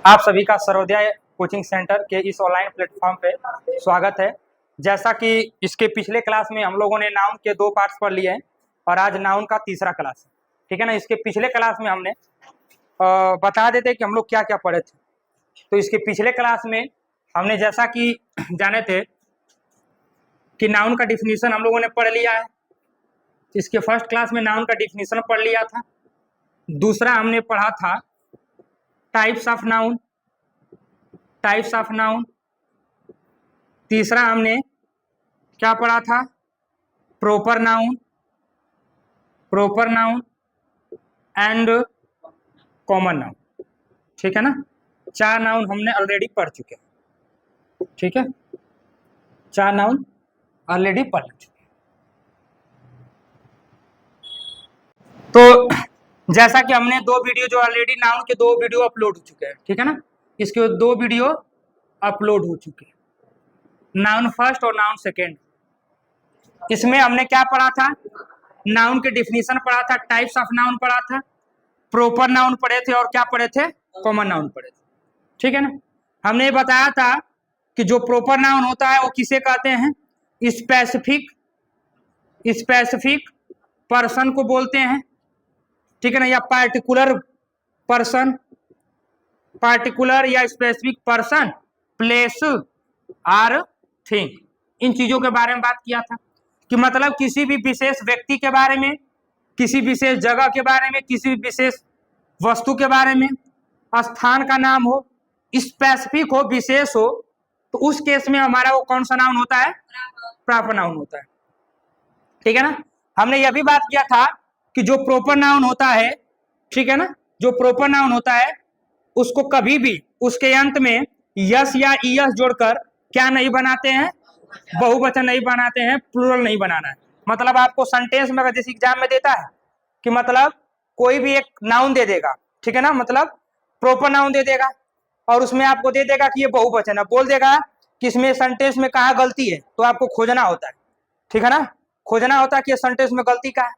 आप सभी का सर्वोदय कोचिंग सेंटर के इस ऑनलाइन प्लेटफॉर्म पे स्वागत है। जैसा कि इसके पिछले क्लास में हम लोगों ने नाउन के 2 पार्ट्स पढ़ लिए हैं और आज नाउन का तीसरा क्लास है, ठीक है ना। इसके पिछले क्लास में हमने बता देते कि हम लोग क्या क्या पढ़े थे। तो इसके पिछले क्लास में हमने जैसा कि जाने थे कि नाउन का डिफिनीशन हम लोगों ने पढ़ लिया है। इसके फर्स्ट क्लास में नाउन का डिफिनीशन पढ़ लिया था। दूसरा हमने पढ़ा था टाइप्स ऑफ नाउन। तीसरा हमने क्या पढ़ा था? Proper noun and common noun, ठीक है ना। 4 नाउन हमने ऑलरेडी पढ़ चुके हैं, ठीक है। 4 नाउन ऑलरेडी पढ़ चुके हैं। तो जैसा कि हमने 2 वीडियो जो ऑलरेडी नाउन के 2 वीडियो अपलोड हो चुके हैं, ठीक है ना। इसके 2 वीडियो अपलोड हो चुके हैं, नाउन फर्स्ट और नाउन सेकेंड। इसमें हमने क्या पढ़ा था? नाउन के डिफिनीशन पढ़ा था, टाइप्स ऑफ नाउन पढ़ा था, प्रॉपर नाउन पढ़े थे और क्या पढ़े थे? कॉमन नाउन पढ़े थे, ठीक है ना। हमने ये बताया था कि जो प्रॉपर नाउन होता है वो किसे कहते हैं? स्पेसिफिक पर्सन को बोलते हैं, ठीक है ना, या पार्टिकुलर या स्पेसिफिक पर्सन, प्लेस और थिंग। इन चीजों के बारे में बात किया था कि मतलब किसी भी विशेष व्यक्ति के बारे में, किसी विशेष जगह के बारे में, किसी विशेष वस्तु के बारे में, स्थान का नाम हो, स्पेसिफिक हो, विशेष हो, तो उस केस में हमारा वो कौन सा नाउन होता है? प्रॉपर नाउन होता है, ठीक है ना। हमने यह भी बात किया था कि जो प्रॉपर नाउन होता है, ठीक है ना, जो प्रॉपर नाउन होता है उसको कभी भी उसके अंत में यस या ईएस जोड़कर क्या नहीं बनाते हैं? बहुवचन नहीं बनाते हैं, प्लूरल नहीं बनाना है। मतलब आपको सेंटेंस में अगर जैसे एग्जाम में देता है कि मतलब कोई भी एक नाउन दे देगा, ठीक है ना, मतलब प्रॉपर नाउन दे देगा और उसमें आपको दे देगा कि ये बहुवचन है, बोल देगा कि इसमें सेंटेंस में कहाँ गलती है, तो आपको खोजना होता है, ठीक है ना, खोजना होता है कि सेंटेंस में गलती का है।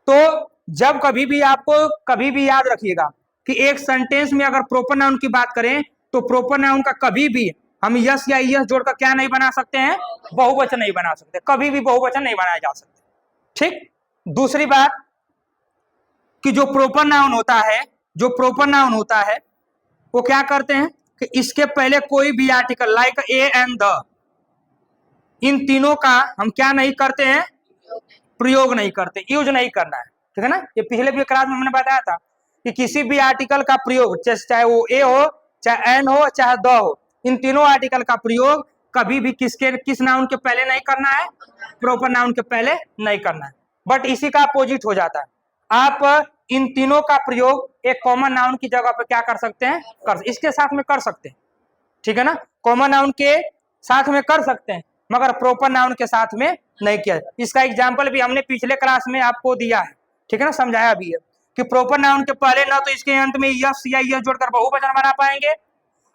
तो जब कभी भी आपको कभी भी याद रखिएगा कि एक सेंटेंस में अगर प्रॉपर नाउन की बात करें तो प्रॉपर नाउन का कभी भी हम यस या ईएस जोड़कर क्या नहीं बना सकते हैं? बहुवचन नहीं बना सकते, कभी भी बहुवचन नहीं बनाया जा सकता, ठीक। दूसरी बात कि जो प्रॉपर नाउन होता है वो क्या करते हैं कि इसके पहले कोई भी article like a and the, इन तीनों का हम क्या नहीं करते हैं? प्रयोग नहीं करते, यूज नहीं करना है, ठीक है ना। ये पिछले भी क्लास में हमने बताया था कि किसी भी आर्टिकल का प्रयोग, चाहे वो ए हो, चाहे एन हो, चाहे द हो, इन तीनों आर्टिकल का प्रयोग कभी भी किस नाउन के पहले नहीं करना है? प्रॉपर नाउन के पहले नहीं करना है। बट इसी का अपोजिट हो जाता है, आप इन तीनों का प्रयोग एक कॉमन नाउन की जगह पर क्या कर सकते हैं? इसके साथ में कर सकते हैं, ठीक है ना, कॉमन नाउन के साथ में कर सकते हैं, मगर प्रॉपर नाउन के साथ में नहीं किया। इसका एग्जाम्पल भी हमने पिछले क्लास में आपको दिया है, ठीक है ना, समझाया भी है कि प्रॉपर नाउन के पहले ना तो इसके अंत में यस या ईएस जोड़कर बहुवचन बना पाएंगे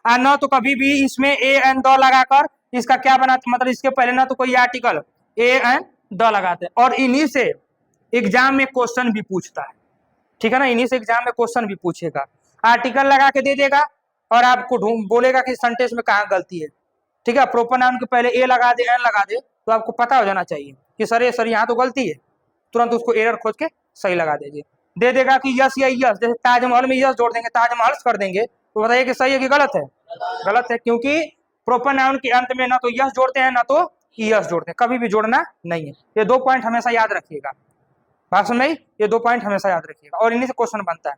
और न तो कभी भी इसमें ए एंड द लगाकर इसका क्या बनाते, मतलब इसके पहले ना तो कोई आर्टिकल ए एंड द लगाते, और इन्हीं से एग्जाम में क्वेश्चन भी पूछता है, ठीक है ना, इन्हीं से एग्जाम में क्वेश्चन भी पूछेगा। आर्टिकल लगा के दे देगा और आपको बोलेगा कि सेंटेंस में कहाँ गलती है, ठीक है। प्रॉपर नाउन के पहले ए लगा दे, एन लगा दे, तो आपको पता हो जाना चाहिए कि सर यहाँ तो गलती है, तुरंत उसको एरर खोज के सही लगा दीजिए। दे देगा कि यस या यस, जैसे ताजमहल में यस जोड़ देंगे, ताजमहल कर देंगे, तो बताइए कि सही है कि गलत है? गलत है, क्योंकि प्रॉपर नाउन के अंत में ना तो यस जोड़ते हैं ना तो ईएस जोड़ते हैं, कभी भी जोड़ना नहीं है। ये 2 पॉइंट हमेशा याद रखिएगा, बात सुन रही, ये 2 पॉइंट हमेशा याद रखिएगा और इन्हीं से क्वेश्चन बनता है।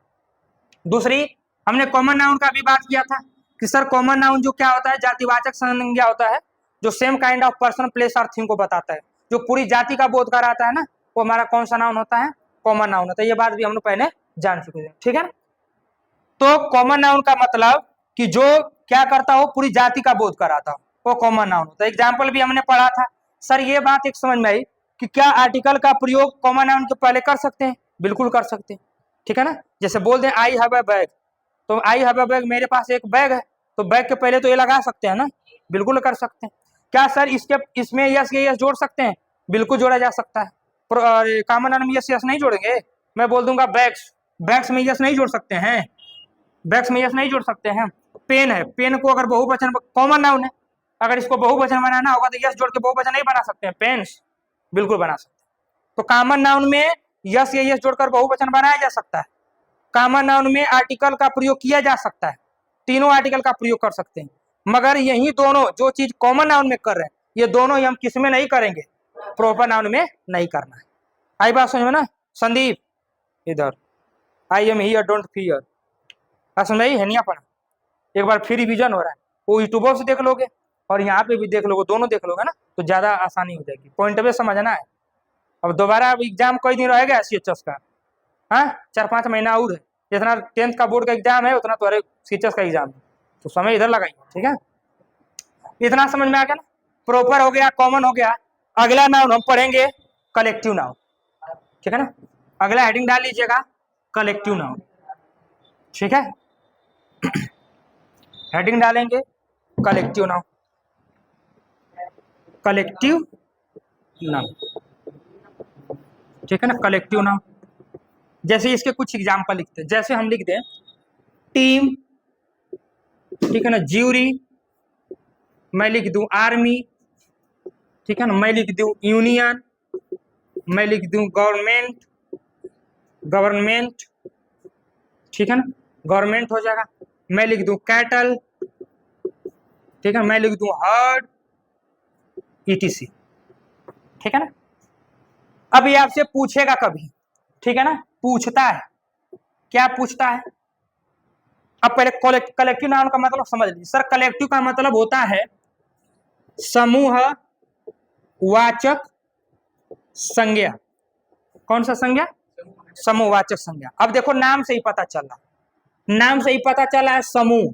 दूसरी हमने कॉमन नाउन का भी बात किया था कि सर कॉमन नाउन जो क्या होता है? जातिवाचक संज्ञा होता है, जो same kind of person, place और थिंग को बताता है, जो पूरी जाति का बोध कराता है ना, वो हमारा कौन सा नाउन होता है? कॉमन नाउन होता है। ये बात भी हम लोग पहले जान चुके हैं, ठीक है ना। तो कॉमन नाउन का मतलब कि जो क्या करता हो, पूरी जाति का बोध कराता हो, वो कॉमन नाउन होता है। एग्जाम्पल भी हमने पढ़ा था। सर ये बात एक समझ में आई कि क्या आर्टिकल का प्रयोग कॉमन नाउन के पहले कर सकते हैं? बिल्कुल कर सकते हैं, ठीक है ना। जैसे बोल दें आई हैव ए बैग, तो आई हैव ए बैग, मेरे पास एक बैग है, तो बैग के पहले तो ये लगा सकते हैं ना, बिल्कुल कर सकते हैं। क्या सर इसमें यस या यस जोड़ सकते हैं? बिल्कुल जोड़ा जा सकता है। कॉमन नाउन में यस यस नहीं जोड़ेंगे, मैं बोल दूंगा बैग्स, बैग्स में यस नहीं जोड़ सकते हैं, बैक्स में यस नहीं जोड़ सकते हैं। पेन है, पेन को अगर बहुवचन, कॉमन नाउन है, अगर इसको बहुवचन बनाना होगा तो यस जोड़ के बहुवचन नहीं बना सकते हैं। पेन्स बिल्कुल बना सकते हैं। तो कॉमन नाउन में यस या यस जोड़कर बहुवचन बनाया जा सकता है। कॉमन नाउन में आर्टिकल का प्रयोग किया जा सकता है, तीनों आर्टिकल का प्रयोग कर सकते हैं। मगर यही दोनों जो चीज कॉमन नाउन में कर रहे हैं, ये दोनों ही हम किस में नहीं करेंगे, प्रॉपर नाउन में नहीं करना है। आई बात समझ में ना। संदीप इधर, I am here don't fear, समझाई है नहीं पढ़ा। एक बार फिर रिवीजन हो रहा है, वो यूट्यूब से देख लोगे और यहाँ पे भी देख लोगे, दोनों देख लोगे ना, तो ज्यादा आसानी हो जाएगी। पॉइंट पे समझना है। अब दोबारा अब एग्जाम कई दिन रहेगा सीएचएस का, हाँ 4-5 महीना और है। जितना 10th का बोर्ड का एग्जाम है उतना तुम्हारे सीएचएस का एग्जाम है, तो समय इधर लगाइए, ठीक है। इतना समझ में आ गया ना। प्रॉपर हो गया, कॉमन हो गया। अगला नाउन हम पढ़ेंगे कलेक्टिव नाउन, ठीक है ना। अगला हेडिंग डाल लीजिएगा कलेक्टिव नाउन, ठीक है। हेडिंग डालेंगे कलेक्टिव नाउन, कलेक्टिव नाउन, ठीक है ना। कलेक्टिव नाउन जैसे इसके कुछ एग्जाम्पल लिखते हैं, जैसे हम लिख दें टीम, ठीक है ना, ज्यूरी, मैं लिख दूं आर्मी, ठीक है ना, मैं लिख दूं यूनियन, मैं लिख दूं गवर्नमेंट, गवर्नमेंट, ठीक है ना, गवर्नमेंट हो जाएगा। मैं लिख दूं कैटल, ठीक है, मैं लिख दूं हर्ड, ईटीसी, ठीक है ना। अब ये आपसे पूछेगा कभी, ठीक है ना, पूछता है, क्या पूछता है। अब पहले कलेक्टिव नाउन का मतलब समझ लीजिए। सर कलेक्टिव का मतलब होता है समूह वाचक संज्ञा। कौन सा संज्ञा, समूहवाचक संज्ञा। अब देखो नाम से ही पता चला, नाम से ही पता चला है समूह,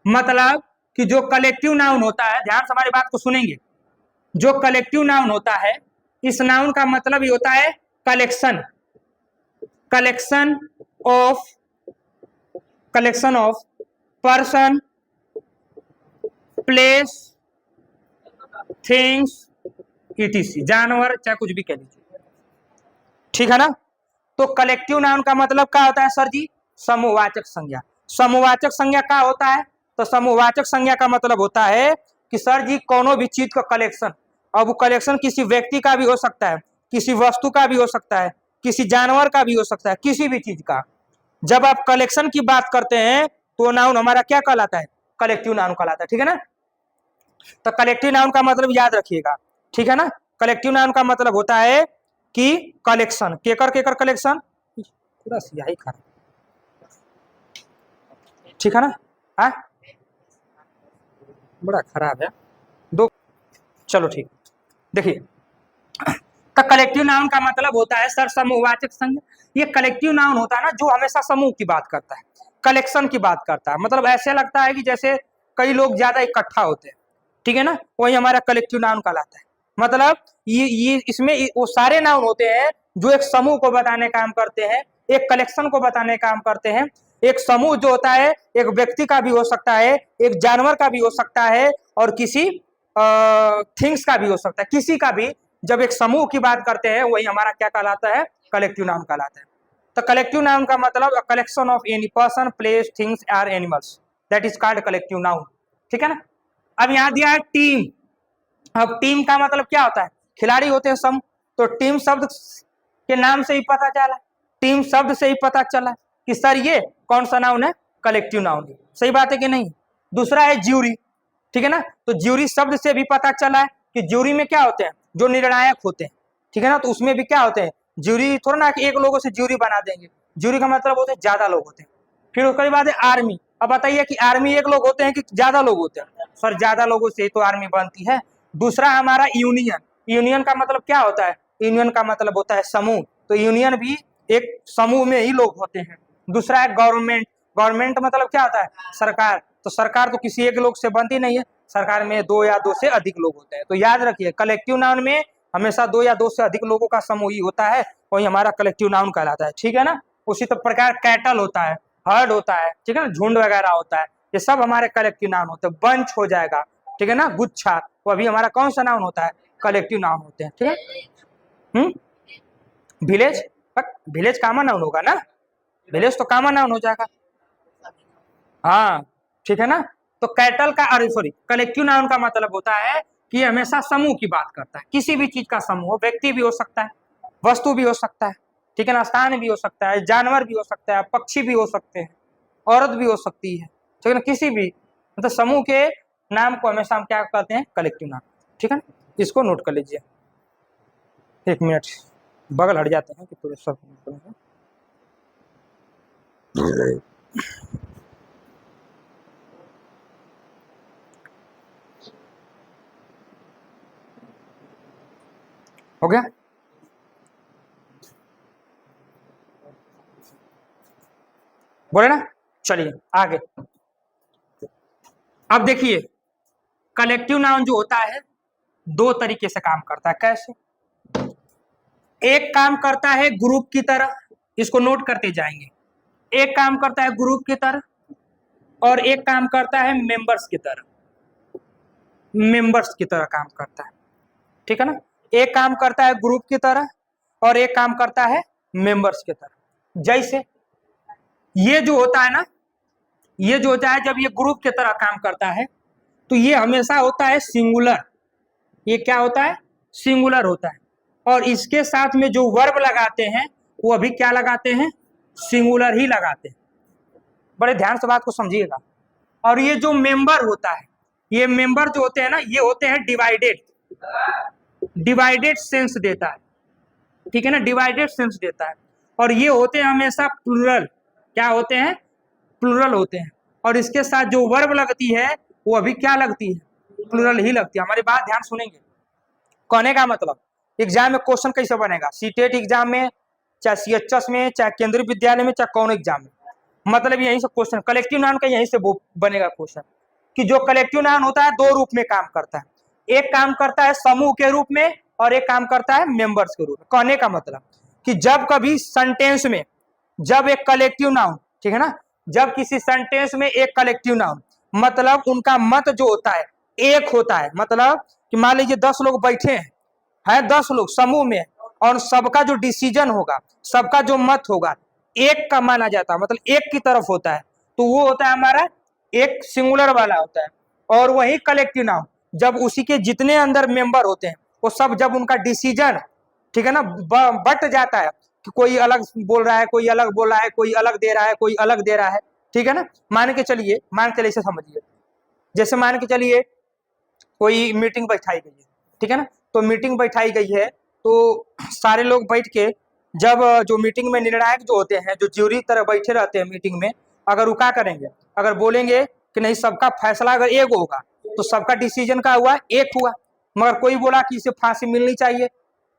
मतलब कि जो कलेक्टिव नाउन होता है, ध्यान से हमारी बात को सुनेंगे, जो कलेक्टिव नाउन होता है, इस नाउन का मतलब ये होता है collection, collection of, collection of person, place, things, etc, जानवर, चाहे कुछ भी कह लीजिए, ठीक है ना। तो कलेक्टिव नाउन का मतलब क्या होता है सर जी, समूहवाचक संज्ञा। समूहवाचक संज्ञा क्या होता है, तो समूहवाचक संज्ञा का मतलब होता है कि सर जी कोनो भी चीज का कलेक्शन, अब वो कलेक्शन किसी व्यक्ति का भी हो सकता है, किसी वस्तु का भी हो सकता है, किसी जानवर का भी हो सकता है, किसी भी चीज का। जब आप कलेक्शन की बात करते हैं तो नाउन हमारा क्या कहलाता है, कलेक्टिव नाउन कहलाता है, ठीक है ना। तो कलेक्टिव नाउन का मतलब याद रखिएगा, ठीक है ना। कलेक्टिव नाउन का मतलब होता है कि कलेक्शन, केकर केकर कलेक्शन, पूरा सियाही खराब, ठीक है ना। आ? बड़ा खराब है दो, चलो ठीक। देखिए तो कलेक्टिव नाउन का मतलब होता है सर समूहवाचक संज्ञा। ये कलेक्टिव नाउन होता है ना जो हमेशा समूह की बात करता है, कलेक्शन की बात करता है। मतलब ऐसे लगता है कि जैसे कई लोग ज्यादा इकट्ठा होते हैं, ठीक है ना, वही हमारा कलेक्टिव नाउन कहलाता है। मतलब ये इसमें वो सारे नाउन होते हैं जो एक समूह को बताने का काम करते हैं, एक कलेक्शन को बताने का काम करते हैं। एक समूह जो होता है एक व्यक्ति का भी हो सकता है, एक जानवर का भी हो सकता है, और किसी थिंग्स का भी हो सकता है, किसी का भी। जब एक समूह की बात करते हैं वही हमारा क्या कहलाता है, कलेक्टिव नाउन कहलाता है। तो कलेक्टिव नाउन का मतलब collection of any person, place, things और animals, that is called collective noun, ठीक है ना। अब यहाँ दिया है टीम। अब टीम का मतलब क्या होता है, खिलाड़ी होते हैं समूह। तो टीम शब्द के नाम से ही पता चला, टीम शब्द से ही पता चला कि सर ये कौन सा नाउन है, कलेक्टिव नाउन है। सही बात है कि नहीं। दूसरा है ज्यूरी, ठीक है ना। तो ज्यूरी शब्द से भी पता चला है कि ज्यूरी में क्या होते हैं, जो निर्णायक होते हैं, ठीक है ना। तो उसमें भी क्या होते हैं, ज्यूरी थोड़ा ना कि एक लोगों से ज्यूरी बना देंगे, ज्यूरी का मतलब होता है ज्यादा लोग होते हैं। फिर उसके बाद है आर्मी। अब बताइए कि आर्मी एक लोग होते हैं कि ज्यादा लोग होते हैं, सर ज्यादा लोगों से तो आर्मी बनती है। दूसरा हमारा यूनियन। यूनियन का मतलब क्या होता है, यूनियन का मतलब होता है समूह। तो यूनियन भी एक समूह में ही लोग होते हैं। दूसरा है गवर्नमेंट। गवर्नमेंट मतलब क्या होता है, सरकार। तो सरकार तो किसी एक लोग से बनती नहीं है, सरकार में 2 या 2 से अधिक लोग होते हैं। तो याद रखिए कलेक्टिव नाउन में हमेशा 2 या 2 से अधिक लोगों का समूह ही होता है, वही हमारा कलेक्टिव नाउन कहलाता है, ठीक है ना। उसी प्रकार कैटल होता है, हर्ड होता है, ठीक है ना, झुंड वगैरह होता है, ये सब हमारे कलेक्टिव नाउन होते हैं। बंच हो जाएगा, ठीक है ना, गुच्छा, वो अभी हमारा कौन सा नाउन होता है, कलेक्टिव नाउन होते हैं, ठीक है। विलेज, विलेज कॉमन नाउन होगा ना, विलेज तो कॉमन नाउन हो जाएगा। हाँ ठीक है ना। तो कैटल का, अरे सॉरी, कलेक्टिव नाउन का मतलब होता है कि हमेशा समूह की बात करता है, किसी भी चीज का समूह, व्यक्ति भी हो सकता है, वस्तु भी हो सकता है, ठीक है ना, स्थान भी हो सकता है, जानवर भी हो सकता है, पक्षी भी हो सकते हैं, औरत भी हो सकती है, ठीक है ना, किसी भी मतलब समूह के नाम को हमेशा हम क्या कहते हैं, कलेक्टिव नाम, ठीक है ना। इसको नोट कर लीजिए। एक मिनट, बगल हट जाते हैं कि पूरे सब हो गया। बोले ना, चलिए आगे। अब देखिए, कलेक्टिव नाउन जो होता है दो तरीके से काम करता है। कैसे? एक काम करता है ग्रुप की तरह, इसको नोट करते जाएंगे। एक काम करता है ग्रुप की तरह और एक काम करता है मेंबर्स की तरह, मेंबर्स की तरह काम करता है, ठीक है ना। एक काम करता है ग्रुप की तरह और एक काम करता है मेंबर्स की तरह। जैसे ये जो होता है ना, ये जो होता है जब ये ग्रुप की तरह काम करता है तो ये हमेशा होता है सिंगुलर। ये क्या होता है? सिंगुलर होता है। और इसके साथ में जो वर्ब लगाते हैं वो अभी क्या लगाते हैं? सिंगुलर ही लगाते हैं। बड़े ध्यान से बात को समझिएगा। और ये जो मेंबर होता है, ये मेंबर जो होते हैं ना, ये होते हैं डिवाइडेड, डिवाइडेड सेंस देता है, ठीक है ना, डिवाइडेड सेंस देता है। और ये होते हैं हमेशा प्लूरल। क्या होते हैं? प्लूरल होते हैं। और इसके साथ जो वर्ब लगती है वो अभी क्या लगती है? प्लूरल ही लगती है। हमारी बात ध्यान सुनेंगे। कहने का मतलब, एग्जाम में क्वेश्चन कैसे बनेगा, सीटेट एग्जाम में, चाहे सीएचएस में, चाहे केंद्रीय विद्यालय में, चाहे कौन एग्जाम में, मतलब यहीं से क्वेश्चन, कलेक्टिव नाउन का यहीं से वो बनेगा क्वेश्चन कि जो कलेक्टिव नाउन होता है दो रूप में काम करता है। एक काम करता है समूह के रूप में और एक काम करता है मेंबर्स के रूप में। कहने का मतलब कि जब कभी सेंटेंस में, जब एक कलेक्टिव नाउन, ठीक है ना, जब किसी सेंटेंस में एक कलेक्टिव नाउन, मतलब उनका मत जो होता है एक होता है। मतलब कि मान लीजिए 10 लोग बैठे हैं 10 लोग समूह में, और सबका जो डिसीजन होगा, सबका जो मत होगा एक का माना जाता है, मतलब एक की तरफ होता है, तो वो होता है हमारा एक सिंगुलर वाला होता है। और वही कलेक्टिव नाउन जब उसी के जितने अंदर मेंबर होते हैं वो सब जब उनका डिसीजन, ठीक है ना, बट जाता है कि कोई अलग बोल रहा है, कोई अलग बोल रहा है, कोई अलग दे रहा है, कोई अलग दे रहा है, ठीक है ना। मान के चलिए, मान के चलिए, इसे समझिए। जैसे मान के चलिए कोई मीटिंग बैठाई गई है, ठीक है ना, तो मीटिंग बैठाई गई है तो सारे लोग बैठ के, जब जो मीटिंग में निर्णायक जो होते हैं, जो ज्यूरी तरह बैठे रहते हैं मीटिंग में, अगर वो क्या करेंगे, अगर बोलेंगे कि नहीं सबका फैसला अगर एक होगा तो सबका डिसीजन का हुआ एक हुआ। मगर कोई बोला कि इसे फांसी मिलनी चाहिए,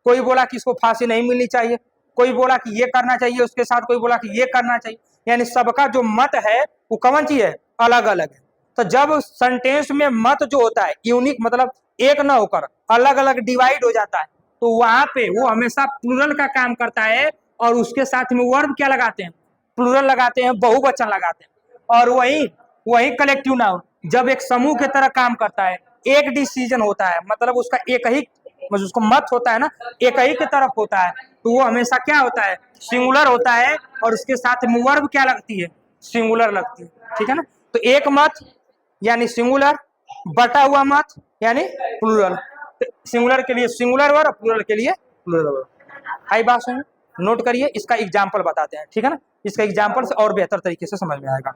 कोई बोला कि इसको फांसी नहीं मिलनी चाहिए, कोई बोला कि ये करना चाहिए उसके साथ, कोई बोला कि ये करना चाहिए, यानी सबका जो मत है वो कौन चीज है? अलग अलग है। तो जब सेंटेंस में मत जो होता है यूनिक, मतलब एक न होकर अलग अलग डिवाइड हो जाता है, तो वहां पे वो हमेशा प्लूरल का काम करता है। और उसके साथ में वर्ब क्या लगाते हैं? प्लूरल लगाते हैं, बहुवचन लगाते हैं। और वही वही कलेक्टिव नाउन जब एक समूह की तरह काम करता है, एक डिसीजन होता है, मतलब उसका एक ही, मतलब उसको मत होता है ना, एक ही की तरफ होता है, तो वो हमेशा क्या होता है? सिंगुलर होता है। और उसके साथ में वर्ब क्या लगती है? सिंगुलर लगती है, ठीक है ना। तो एक मत यानी सिंगुलर, बटा हुआ मत यानी प्लूरल। सिंगुलर के लिए सिंगुलर वर्ब, प्लूरल के लिए प्लूरल वर्ब। आई बात सुन, नोट करिए, इसका एग्जाम्पल बताते हैं, ठीक है ना, इसका एग्जाम्पल से और बेहतर तरीके से समझ में आएगा।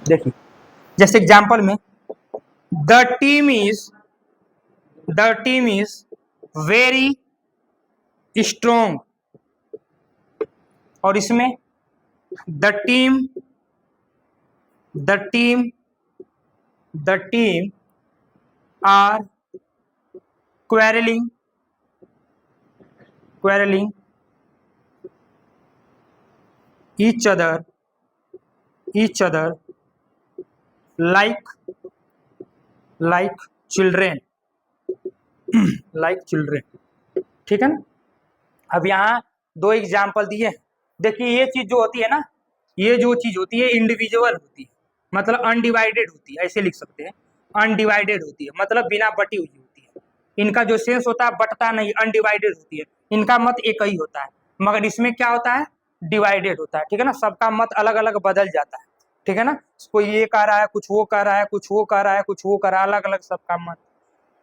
देखिए, जैसे एग्जाम्पल में, the team is the team is very strong, और इसमें the team the team the team are quarreling each other like children like children, ठीक है ना। अब यहाँ दो एग्जाम्पल दिए। देखिए, ये चीज जो होती है ना, ये जो चीज होती है इंडिविजुअल होती है, मतलब अनडिवाइडेड होती है, ऐसे लिख सकते हैं। अनडिवाइडेड होती है, मतलब बिना बटी हुई होती है। इनका जो सेंस होता है बटता नहीं, अनडिवाइडेड होती है। इनका मत एक ही होता है, मगर इसमें क्या होता है, डिवाइडेड होता है, ठीक है ना। सबका मत अलग अलग बदल जाता है, ठीक है ना। कोई ये कह रहा है, कुछ वो कह रहा है, कुछ वो कह रहा है, कुछ वो कह रहा है, अलग अलग सबका मत।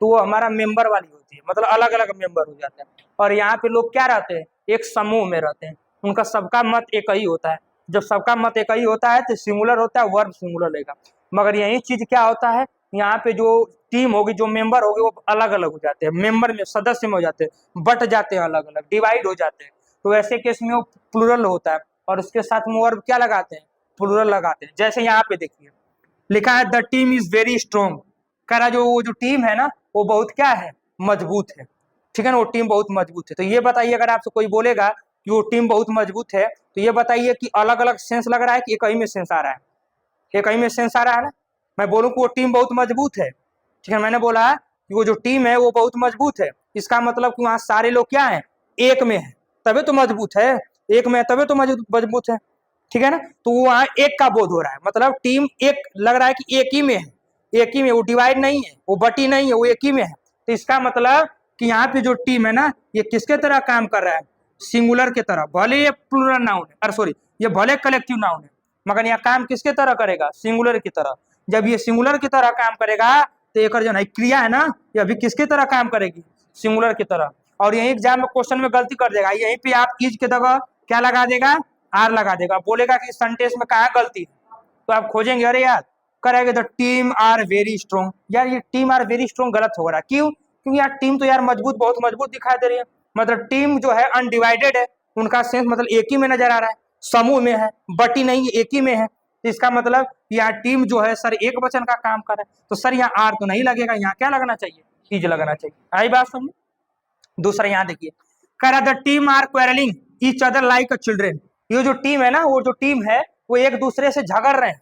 तो वो हमारा मेंबर वाली होती है, मतलब अलग अलग मेंबर हो जाते हैं। और यहाँ पे लोग क्या रहते हैं, एक समूह में रहते हैं, उनका सबका मत एक ही होता है। जब सबका मत एक ही होता है तो सिंगुलर होता है, वर्ब सिंगुलर लेगा। मगर यही चीज क्या होता है, यहाँ पे जो टीम होगी, जो मेंबर होगी, वो अलग अलग हो जाते हैं, मेंबर में सदस्य में हो जाते हैं, बट जाते हैं, अलग अलग डिवाइड हो जाते हैं। तो ऐसे केस में वो प्लूरल होता है, और उसके साथ में वर्ब क्या लगाते हैं, प्लूरल लगाते हैं। जैसे यहाँ पे देखिए लिखा है the team is very strong, कह रहा जो वो जो टीम है ना वो बहुत क्या है, मजबूत है, ठीक है ना। वो टीम बहुत मजबूत है। तो ये बताइए, अगर आपसे कोई बोलेगा कि वो टीम बहुत मजबूत है, तो ये बताइए कि अलग अलग सेंस लग रहा है कि एक ही में सेंस आ रहा है, एक ही में सेंस आ रहा है ना। मैं बोलूँ कि वो टीम बहुत मजबूत है, ठीक है, मैंने बोला कि वो जो टीम है वो बहुत मजबूत है, इसका मतलब कि वहाँ सारे लोग क्या है, एक में है, तभी तो मजबूत है, एक में है तभी तो मजबूत है, ठीक है ना। तो वहाँ एक का बोध हो रहा है, मतलब टीम एक लग रहा है कि एक ही में है, एक ही में, वो डिवाइड नहीं है, वो बटी नहीं है, वो एक ही में है। तो इसका मतलब कि यहाँ पे जो टीम है ना, ये किसके तरह काम कर रहा है, सिंगुलर के तरह। भले ये प्लूरल नाउन है, अरे सॉरी, ये भले कलेक्टिव नाउन है, मगर यहाँ काम किसके तरह करेगा, सिंगुलर की तरह। जब ये सिंगुलर की तरह काम करेगा तो एक जो है क्रिया है ना, ये अभी किसके तरह काम करेगी, सिंगुलर की तरह। और यही एग्जाम में क्वेश्चन में गलती कर देगा, यहीं पे आप इज के जगह क्या लगा देगा, आर लगा देगा, बोलेगा कि सेंटेंस में कहाँ गलती है। तो आप खोजेंगे, अरे यार करेंगे the team are very strong, यार ये टीम आर वेरी स्ट्रॉन्ग गलत हो रहा है, क्यों, क्योंकि यार टीम तो यार मजबूत, बहुत मजबूत दिखाई दे रही है, मतलब टीम जो है अनडिवाइडेड है, उनका सेंस मतलब एक ही में नजर आ रहा है, समूह में है, बटी नहीं है, एक ही में है। तो इसका मतलब यहाँ टीम जो है सर एक वचन का काम कर रहा है, तो सर यहाँ आर तो नहीं लगेगा, यहाँ क्या लगना चाहिए, इज लगना चाहिए। आई बात समझ। दूसरा यहाँ देखिए, कह रहा the team are quarrelling each other like a children, ये जो टीम है ना, वो जो टीम है वो एक दूसरे से झगड़ रहे हैं,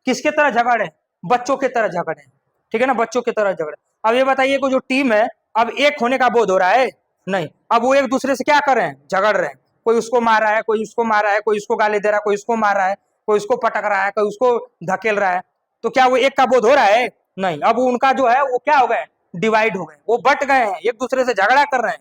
किसके तरह झगड़ रहे हैं, बच्चों के तरह झगड़ रहे हैं, ठीक है ना, बच्चों की तरह झगड़। अब ये बताइए कि जो टीम है अब एक होने का बोध हो रहा है, नहीं, अब वो एक दूसरे से क्या कर रहे हैं, झगड़ रहे हैं, कोई उसको मार रहा है, कोई उसको मार रहा है, कोई उसको गाली दे रहा है, कोई उसको मार रहा है, कोई उसको पटक रहा है, कोई उसको धकेल रहा है। तो क्या वो एक का बोध हो रहा है, नहीं, अब उनका जो है वो क्या हो गए, डिवाइड हो गए, वो बट गए हैं, एक दूसरे से झगड़ा कर रहे हैं,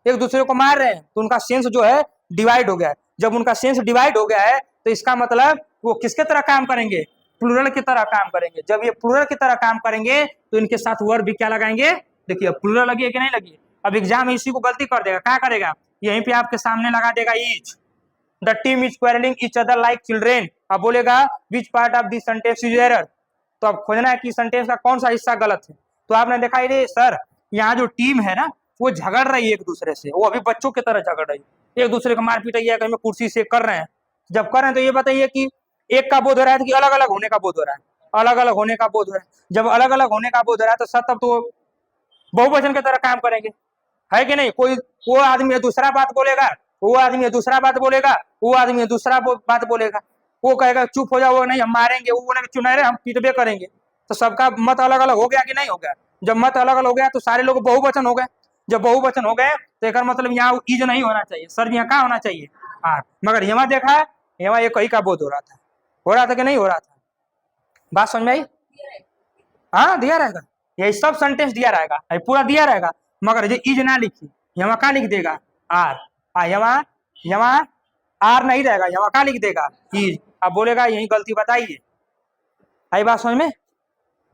एक दूसरे को मार रहे हैं, तो उनका सेंस जो है डिवाइड हो गया है। जब उनका सेंस डिवाइड हो गया है तो इसका मतलब वो किसके तरह काम करेंगे, प्लूरल की तरह काम करेंगे। जब ये प्लूरल की तरह काम करेंगे तो इनके साथ वर्ब भी क्या लगाएंगे, देखिए प्लूरल लगी है कि नहीं लगी। अब एग्जाम इसी को गलती कर देगा, क्या करेगा, यहीं पे आपके सामने लगा देगा is, the team is quarrelling each other like children. अब बोलेगा which part of this sentence is error, तो अब खोजना है कि सेंटेंस का कौन सा हिस्सा गलत है। तो आपने देखा ये सर, यहाँ जो टीम है ना वो झगड़ रही है एक दूसरे से, वो अभी बच्चों की तरह झगड़ रही है, एक दूसरे को मार पीटाई कहीं कुर्सी से कर रहे हैं। जब कर रहे हैं तो ये बताइए कि एक का बोध हो रहा है कि अलग अलग होने का बोध हो रहा है, अलग अलग होने का बोध हो रहा है। जब अलग अलग होने का बोध हो रहा है तो सब तब तो बहुवचन की तरह काम करेंगे, है कि नहीं। कोई वो आदमी है दूसरा बात बोलेगा, वो आदमी है दूसरा बात बोलेगा, वो आदमी है दूसरा बात बोलेगा, वो कहेगा चुप हो जाओ, वो नहीं हम मारेंगे, वो बोलेगा चुनहरे हम पीटबे करेंगे। तो सबका मत अलग अलग हो गया कि नहीं हो गया। जब मत अलग अलग हो गया तो सारे लोग बहुवचन हो गए, जब बहुवचन हो गए तो एक मतलब यहाँ इज नहीं होना चाहिए, सर यहाँ क्या होना चाहिए, आर। मगर यहाँ देखा है, यहाँ एक ही का बोध हो रहा था कि नहीं हो रहा था, बात समझ में आई। हाँ दिया रहेगा, यही सब सेंटेंस दिया रहेगा, पूरा दिया रहेगा, मगर ये इज ना लिखी, यहाँ क्या लिख देगा, आर। यहाँ यहाँ आर नहीं रहेगा, यहाँ क्या लिख देगा, इज। अब बोलेगा यही गलती बताइए, आई बात समझ में,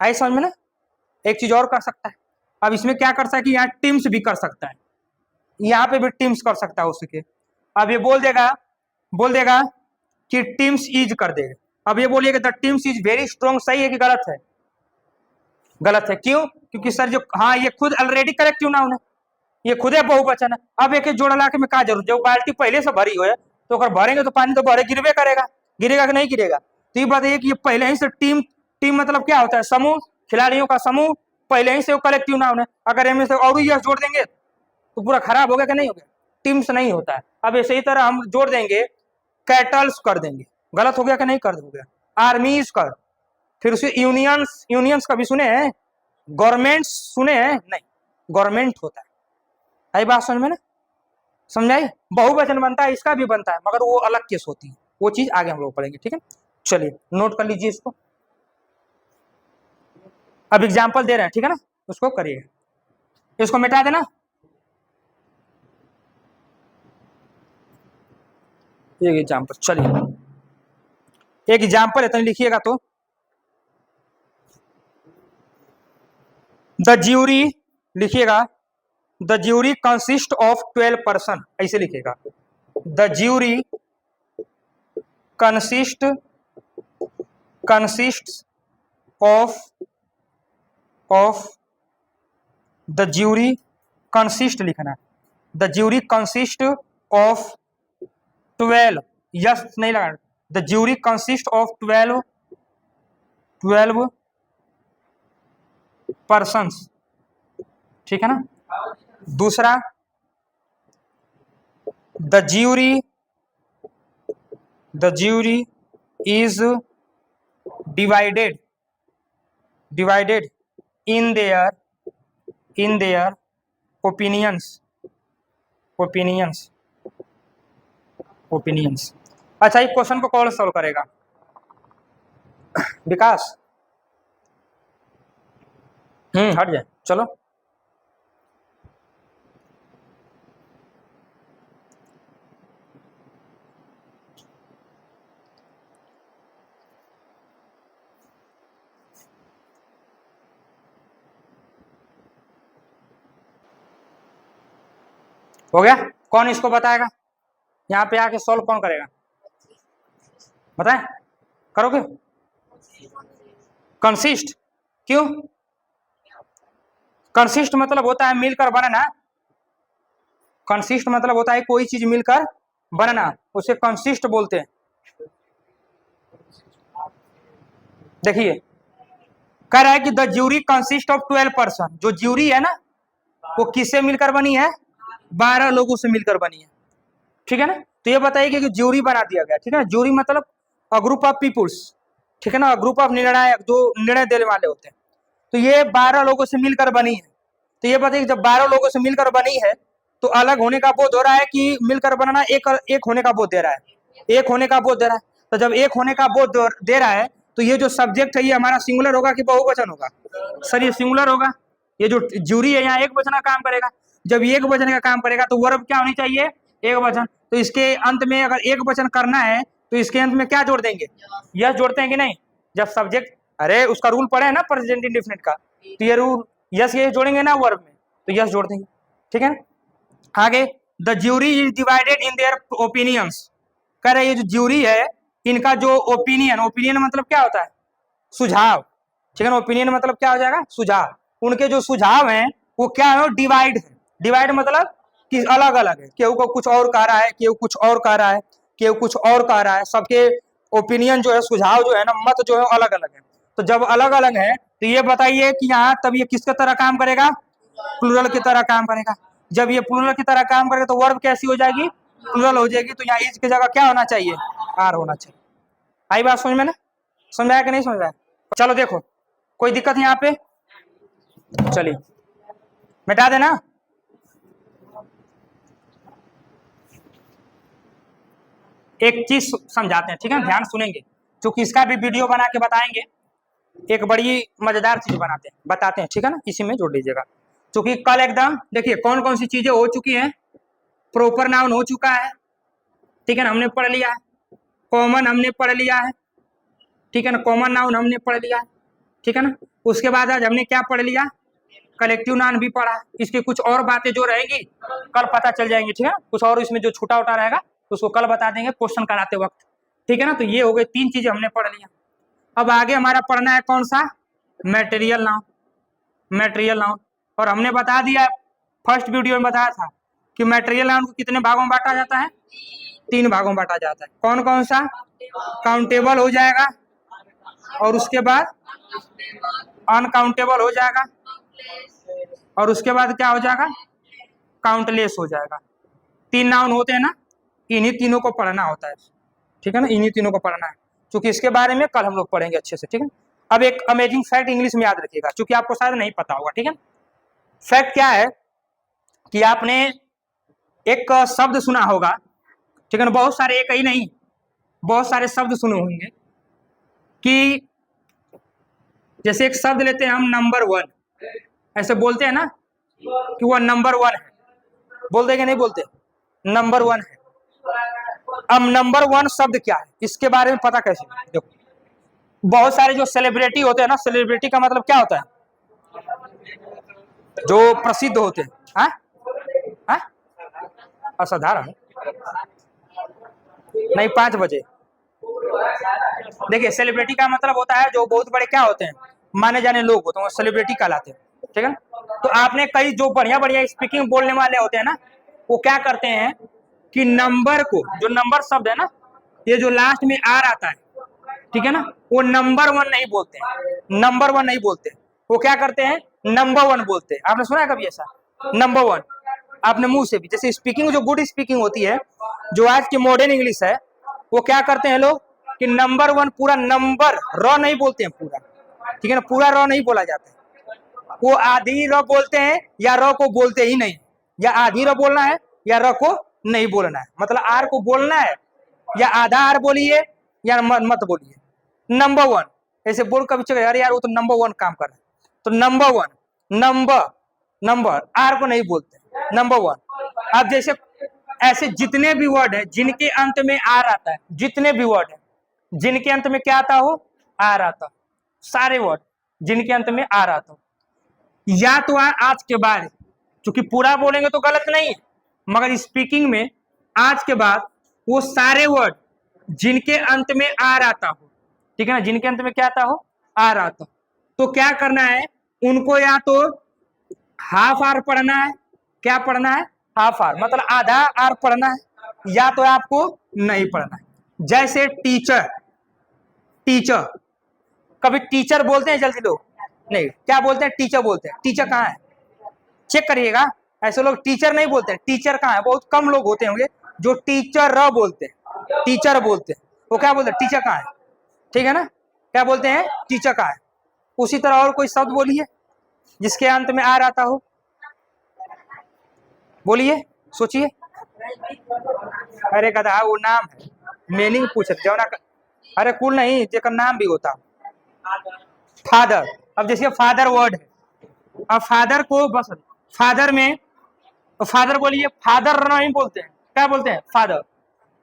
आई समझ में ना। एक चीज और कर सकता है, अब इसमें क्या कर सकता है कि यहाँ टीम्स भी कर सकता है, यहाँ पे भी टीम्स कर सकता है उसके। अब ये बोल देगा कि टीम्स इज कर देगा। अब ये बोलिएगा the teams is very strong, सही है कि गलत है, गलत है, क्यों, क्योंकि सर जो, हाँ ये खुद ऑलरेडी करेक्टिव नाउन है, ये खुद है बहुवचन है। अब एक जोड़ ला के में क्या जरूरत, जब बाल्टी पहले से भरी हो है तो अगर भरेंगे तो पानी तो भरे गिरबे करेगा, गिरेगा कि नहीं गिरेगा। तो ये बताइए कि ये पहले ही से टीम, टीम मतलब क्या होता है, समूह, खिलाड़ियों का समूह, पहले ही से वो कलेक्टिव नाउन है। अगर इनमें से और यस जोड़ देंगे तो पूरा खराब हो गया कि नहीं हो गया, टीम्स नहीं होता है। अब इसी तरह हम जोड़ देंगे, कैटल्स कर देंगे, गलत हो गया कि नहीं कर हो गया, आर्मीज कर, फिर उसे यूनियंस, यूनियंस कभी सुने हैं, गवर्नमेंट्स सुने हैं, नहीं, गवर्नमेंट होता है। आई बात समझ में ना, समझाई। बहुवचन बनता है, इसका भी बनता है, मगर वो अलग केस होती है, वो चीज आगे हम लोग पढ़ेंगे, ठीक है। चलिए नोट कर लीजिए इसको। अब एग्जाम्पल दे रहे हैं, ठीक है ना, उसको करिए, इसको मिटा देना। एक एग्जाम्पल, चलिए एक एग्जाम्पल है, तो लिखिएगा तो द ज्यूरी, लिखिएगा the jury consist of 12 person, ऐसे लिखिएगा, the jury consist of the jury consist लिखना, the jury consist of 12, yes नहीं लगा, the jury consist of 12 persons, ठीक है ना। दूसरा, the jury is divided in their opinions. अच्छा, एक क्वेश्चन को कौन सॉल्व करेगा? विकास, हट जाए, चलो। हो गया? कौन इसको बताएगा? यहाँ पे आके सॉल्व कौन करेगा? बताएं, करोगे? कंसिस्ट, क्यों? कंसिस्ट मतलब होता है मिलकर बनना, कंसिस्ट मतलब होता है कोई चीज मिलकर बनना, उसे कंसिस्ट बोलते हैं। देखिए, कह रहा है कि the jury consist of 12 person, जो ज्यूरी है ना वो किससे मिलकर बनी है? 12 लोगों से मिलकर बनी है, ठीक है ना। तो ये बताइए कि ज्यूरी बना दिया गया, ठीक है ना, ज्यूरी मतलब अ ग्रुप ऑफ पीपुल्स, ठीक है ना, ग्रुप ऑफ निर्णायक, जो निर्णय देने वाले होते हैं। तो ये 12 लोगों से मिलकर बनी है। तो ये बताइए जब 12 लोगों से मिलकर बनी है तो अलग होने का बोध हो रहा है कि मिलकर बनना एक होने का बोध दे रहा है? एक होने का बोध दे रहा है। तो जब एक होने का बोध दे रहा है तो ये जो सब्जेक्ट है ये हमारा सिंगुलर होगा कि बहुवचन होगा? सर ये सिंगुलर होगा। ये जो ज्यूरी है यहाँ एक वचन का काम करेगा। जब एक वचन का काम करेगा तो वर्ब क्या होनी चाहिए? एक वचन। तो इसके अंत में अगर एक वचन करना है तो इसके अंत में क्या जोड़ देंगे? यस जोड़ते हैं कि नहीं? जब सब्जेक्ट, अरे उसका रूल पढ़े है ना प्रेजेंट इंडेफिनिट का, तो ये रूल यस ये जोड़ेंगे ना वर्ब में, तो यस जोड़ देंगे, ठीक है। आगे, the jury is divided in their opinions, कह रहे ये जो ज्यूरी है इनका जो ओपिनियन मतलब क्या होता है? सुझाव, ठीक है ना। ओपिनियन मतलब क्या हो जाएगा? सुझाव। उनके जो सुझाव हैं वो क्या है? डिवाइड है। डिवाइड मतलब कि अलग अलग है, केहू को कुछ और कह रहा है, केहू कुछ और कह रहा है, केहू कुछ और कह रहा है, सबके ओपिनियन जो है, सुझाव जो है ना, मत जो है अलग अलग है। तो जब अलग अलग है तो ये बताइए कि यहाँ तब ये किसके तरह काम करेगा? प्लूरल की तरह काम करेगा। जब ये प्लूरल की तरह काम करेगा तो वर्ब कैसी हो जाएगी? प्लूरल हो जाएगी। तो यहाँ इज की जगह क्या होना चाहिए? आर होना चाहिए। आई बात समझ में ना? समझ आया कि नहीं समझ आया? चलो देखो, कोई दिक्कत यहाँ पे? चलिए मिटा देना। एक चीज समझाते हैं, ठीक है, ध्यान सुनेंगे, क्योंकि इसका भी वीडियो बना के बताएंगे। एक बड़ी मजेदार चीज बताते हैं, ठीक है ना, इसी में जोड़ लीजिएगा। क्योंकि कल एकदम देखिए कौन कौन सी चीजें हो चुकी हैं। प्रॉपर नाउन हो चुका है, ठीक है ना, हमने पढ़ लिया है। कॉमन हमने पढ़ लिया है, ठीक है ना, कॉमन नाउन हमने पढ़ लिया है, ठीक है ना। उसके बाद आज हमने क्या पढ़ लिया? कलेक्टिव नाउन भी पढ़ा। इसकी कुछ और बातें जो रहेंगी कल पता चल जाएंगी, ठीक है ना। कुछ और इसमें जो छूटा उटा रहेगा उसको कल बता देंगे क्वेश्चन कराते वक्त, ठीक है ना। तो ये हो गए 3 चीजें हमने पढ़ लिया। अब आगे हमारा पढ़ना है कौन सा? Material noun. मैटेरियल नाउन, और हमने बता दिया, फर्स्ट वीडियो में बताया था कि मैटेरियल नाउन को कितने भागों में बांटा जाता है? 3 भागों में बांटा जाता है। कौन कौन सा? काउंटेबल हो जाएगा, और उसके बाद अनकाउंटेबल हो जाएगा, और उसके बाद क्या हो जाएगा? काउंटलेस हो जाएगा। 3 नाउन होते हैं ना, इन्हीं तीनों को पढ़ना होता है, ठीक है ना, इन्हीं तीनों को पढ़ना है। क्योंकि इसके बारे में कल हम लोग पढ़ेंगे अच्छे से, ठीक है। अब एक अमेजिंग फैक्ट इंग्लिश में याद रखिएगा, क्योंकि आपको शायद नहीं पता होगा, ठीक है। फैक्ट क्या है कि आपने एक शब्द सुना होगा, ठीक है ना, बहुत सारे, एक ही नहीं बहुत सारे शब्द सुने होंगे कि जैसे एक शब्द लेते हैं हम नंबर 1, ऐसे बोलते हैं ना कि वो नंबर 1 है, बोलते हैं कि नहीं बोलते, नंबर 1 है। अब नंबर 1 शब्द क्या है, इसके बारे में पता कैसे? देखो, बहुत सारे जो सेलिब्रिटी होते हैं ना, सेलिब्रिटी का मतलब क्या होता है? जो प्रसिद्ध होते हैं। हाँ हाँ, असाधारण नहीं, 5 बजे। देखिए, सेलिब्रिटी का मतलब होता है जो बहुत बड़े क्या होते हैं, माने जाने लोग होते हैं, वो सेलिब्रिटी कहलाते हैं, ठीक है ना। तो आपने कई जो बढ़िया बढ़िया स्पीकिंग बोलने वाले होते हैं ना, वो क्या करते हैं कि नंबर को, जो नंबर शब्द है ना, ये जो लास्ट में आर आता है, ठीक है ना, वो नंबर 1 नहीं बोलते हैं, नंबर 1 नहीं बोलते, वो क्या करते हैं, नंबर 1 बोलते हैं। आपने सुना है कभी ऐसा? नंबर 1 आपने मुंह से भी, जैसे स्पीकिंग जो गुड स्पीकिंग होती है, जो आज की मॉडर्न इंग्लिश है, वो क्या करते हैं लोग कि नंबर 1 पूरा नंबर र नहीं बोलते हैं पूरा, ठीक है ना, पूरा र नहीं बोला जाता है, वो आधी र बोलते हैं या र को बोलते ही नहीं, या आधी र बोलना है या र को नहीं बोलना है, मतलब आर को बोलना है या आधा आर बोलिए या मत बोलिए, नंबर 1 ऐसे बोल कभी चले, अरे यार वो तो नंबर 1 काम कर रहा है, तो नंबर 1 नंबर आर को नहीं बोलते, नंबर 1। अब जैसे ऐसे जितने भी वर्ड है जिनके अंत में आर आता है, जितने भी वर्ड है जिनके अंत में क्या आता हो, आर आता, सारे वर्ड जिनके अंत में आर आता हो, या तो आज के बाद, क्योंकि पूरा बोलेंगे तो गलत नहीं है, मगर स्पीकिंग में आज के बाद वो सारे वर्ड जिनके अंत में आर आता हो, ठीक है ना, जिनके अंत में क्या आता हो, आर आता हो, तो क्या करना है, उनको या तो हाफ आर पढ़ना है, क्या पढ़ना है, हाफ आर, मतलब आधा आर पढ़ना है, या तो आपको नहीं पढ़ना है। जैसे टीचर, टीचर कभी टीचर बोलते हैं जल्दी लोग नहीं, क्या बोलते हैं, टीचर बोलते हैं। टीचर कहाँ है, चेक करिएगा, ऐसे लोग टीचर नहीं बोलते हैं, टीचर कहाँ है, बहुत कम लोग होते होंगे जो टीचर र बोलते हैं, टीचर बोलते हैं, वो क्या बोलते हैं, टीचर कहाँ है, ठीक है ना, क्या बोलते हैं, टीचर कहाँ है। उसी तरह और कोई शब्द बोलिए जिसके अंत में आर आता हो, बोलिए, सोचिए। अरे गधा, वो नाम है, मीनिंग पूछ रहे ना, अरे कुल नहीं, जेकर नाम भी होता, फादर। अब जैसे फादर वर्ड है, अब फादर को बस फादर में, फादर बोलिए, फादर नहीं बोलते हैं, क्या बोलते हैं, father,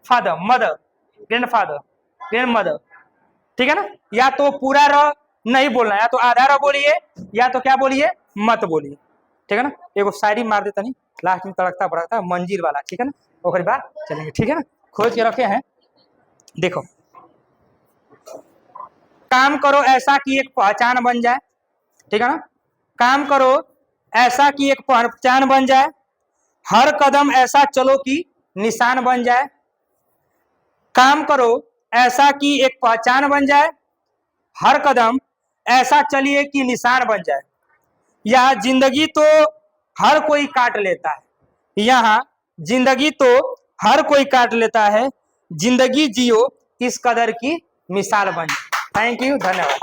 father, mother, grand father, grand mother, ठीक है ना। या तो पूरा र नहीं बोलना, या तो आधा र बोलिए, या तो क्या बोलिए, मत बोलिए, ठीक है ना। एगो शायरी मार देता नहीं, लास्ट में तड़कता भड़कता मंजीर वाला, ठीक है ना, ओकरे बाद चलेंगे, ठीक है ना, खोज के रखे हैं। देखो, काम करो ऐसा कि एक पहचान बन जाए, ठीक है ना, काम करो ऐसा कि एक पहचान बन जाए, हर कदम ऐसा चलो कि निशान बन जाए, काम करो ऐसा कि एक पहचान बन जाए, हर कदम ऐसा चलिए कि निशान बन जाए, यह जिंदगी तो हर कोई काट लेता है, यहाँ जिंदगी तो हर कोई काट लेता है, जिंदगी जियो इस कदर की मिसाल बन जाए। थैंक यू, धन्यवाद।